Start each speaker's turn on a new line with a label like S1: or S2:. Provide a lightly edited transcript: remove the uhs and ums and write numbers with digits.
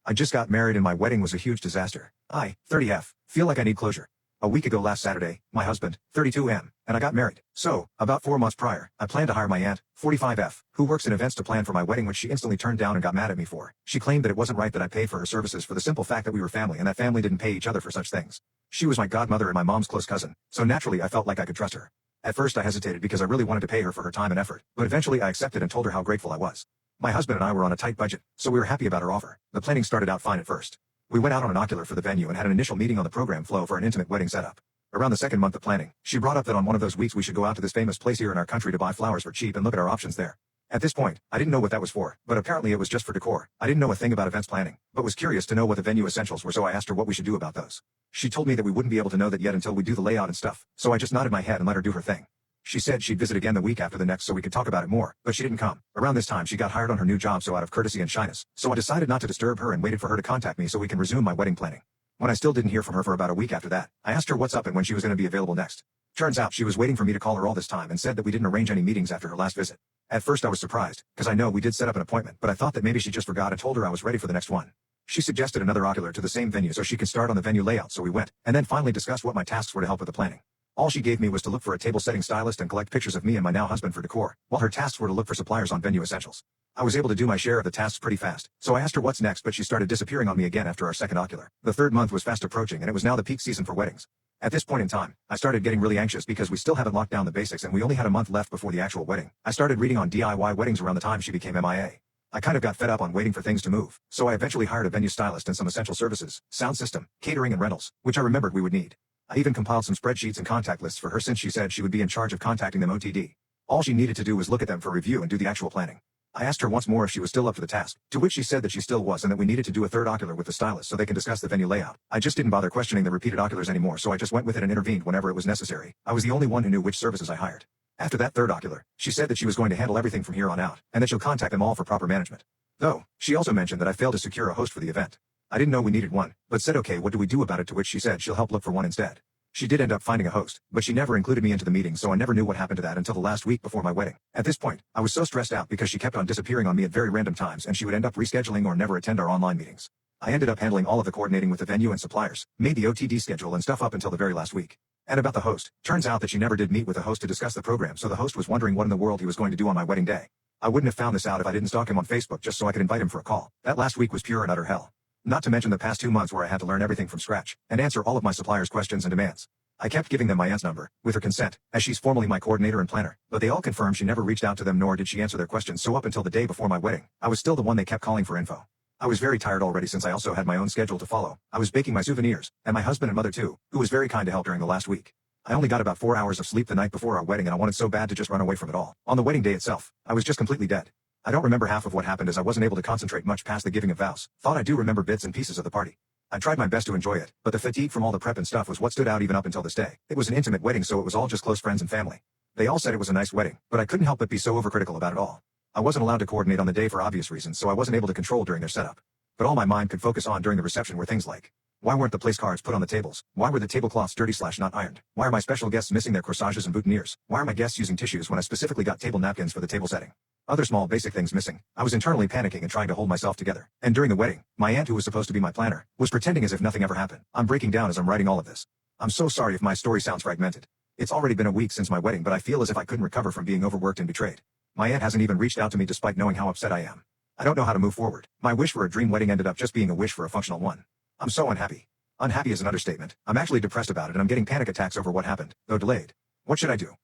S1: I just got married and my wedding was a huge disaster. I, 30F, feel like I need closure. A week ago last Saturday, my husband, 32M, and I got married. So, about 4 months prior, I planned to hire my aunt, 45F, who works in events to plan for my wedding, which she instantly turned down and got mad at me for. She claimed that it wasn't right that I paid for her services for the simple fact that we were family and that family didn't pay each other for such things. She was my godmother and my mom's close cousin, so naturally I felt like I could trust her. At first I hesitated because I really wanted to pay her for her time and effort, but eventually I accepted and told her how grateful I was. My husband and I were on a tight budget, so we were happy about her offer. The planning started out fine at first. We went out on an ocular for the venue and had an initial meeting on the program flow for an intimate wedding setup. Around the second month of planning, she brought up that on one of those weeks we should go out to this famous place here in our country to buy flowers for cheap and look at our options there. At this point, I didn't know what that was for, but apparently it was just for decor. I didn't know a thing about events planning, but was curious to know what the venue essentials were, so I asked her what we should do about those. She told me that we wouldn't be able to know that yet until we do the layout and stuff, so I just nodded my head and let her do her thing. She said she'd visit again the week after the next so we could talk about it more, but she didn't come. Around this time she got hired on her new job, so out of courtesy and shyness, so I decided not to disturb her and waited for her to contact me so we can resume my wedding planning. When I still didn't hear from her for about a week after that, I asked her what's up and when she was going to be available next. Turns out she was waiting for me to call her all this time and said that we didn't arrange any meetings after her last visit. At first I was surprised, because I know we did set up an appointment, but I thought that maybe she just forgot and told her I was ready for the next one. She suggested another ocular to the same venue so she could start on the venue layout, so we went, and then finally discussed what my tasks were to help with the planning. All she gave me was to look for a table setting stylist and collect pictures of me and my now husband for decor, while her tasks were to look for suppliers on venue essentials. I was able to do my share of the tasks pretty fast, so I asked her what's next, but she started disappearing on me again after our second ocular. The third month was fast approaching and it was now the peak season for weddings. At this point in time, I started getting really anxious because we still haven't locked down the basics and we only had a month left before the actual wedding. I started reading on DIY weddings around the time she became MIA. I kind of got fed up on waiting for things to move, so I eventually hired a venue stylist and some essential services, sound system, catering and rentals, which I remembered we would need. I even compiled some spreadsheets and contact lists for her since she said she would be in charge of contacting them OTD. All she needed to do was look at them for review and do the actual planning. I asked her once more if she was still up for the task, to which she said that she still was and that we needed to do a third ocular with the stylist so they can discuss the venue layout. I just didn't bother questioning the repeated oculars anymore, so I just went with it and intervened whenever it was necessary. I was the only one who knew which services I hired. After that third ocular, she said that she was going to handle everything from here on out, and that she'll contact them all for proper management. Though, she also mentioned that I failed to secure a host for the event. I didn't know we needed one, but said okay, what do we do about it, to which she said she'll help look for one instead. She did end up finding a host, but she never included me into the meeting, so I never knew what happened to that until the last week before my wedding. At this point, I was so stressed out because she kept on disappearing on me at very random times and she would end up rescheduling or never attend our online meetings. I ended up handling all of the coordinating with the venue and suppliers, made the OTD schedule and stuff up until the very last week. And about the host, turns out that she never did meet with a host to discuss the program, so the host was wondering what in the world he was going to do on my wedding day. I wouldn't have found this out if I didn't stalk him on Facebook just so I could invite him for a call. That last week was pure and utter hell. Not to mention the past 2 months where I had to learn everything from scratch and answer all of my suppliers' questions and demands. I kept giving them my aunt's number, with her consent, as she's formally my coordinator and planner, but they all confirmed she never reached out to them nor did she answer their questions, so up until the day before my wedding, I was still the one they kept calling for info. I was very tired already since I also had my own schedule to follow. I was baking my souvenirs, and my husband and mother too, who was very kind to help during the last week. I only got about 4 hours of sleep the night before our wedding and I wanted so bad to just run away from it all. On the wedding day itself, I was just completely dead. I don't remember half of what happened as I wasn't able to concentrate much past the giving of vows. Thought I do remember bits and pieces of the party. I tried my best to enjoy it, but the fatigue from all the prep and stuff was what stood out even up until this day. It was an intimate wedding, so it was all just close friends and family. They all said it was a nice wedding, but I couldn't help but be so overcritical about it all. I wasn't allowed to coordinate on the day for obvious reasons, so I wasn't able to control during their setup. But all my mind could focus on during the reception were things like, why weren't the place cards put on the tables? Why were the tablecloths dirty/not ironed? Why are my special guests missing their corsages and boutonnieres? Why are my guests using tissues when I specifically got table napkins for the table setting? Other small basic things missing. I was internally panicking and trying to hold myself together. And during the wedding, my aunt, who was supposed to be my planner, was pretending as if nothing ever happened. I'm breaking down as I'm writing all of this. I'm so sorry if my story sounds fragmented. It's already been a week since my wedding, but I feel as if I couldn't recover from being overworked and betrayed. My aunt hasn't even reached out to me despite knowing how upset I am. I don't know how to move forward. My wish for a dream wedding ended up just being a wish for a functional one. I'm so unhappy. Unhappy is an understatement. I'm actually depressed about it and I'm getting panic attacks over what happened, though delayed. What should I do?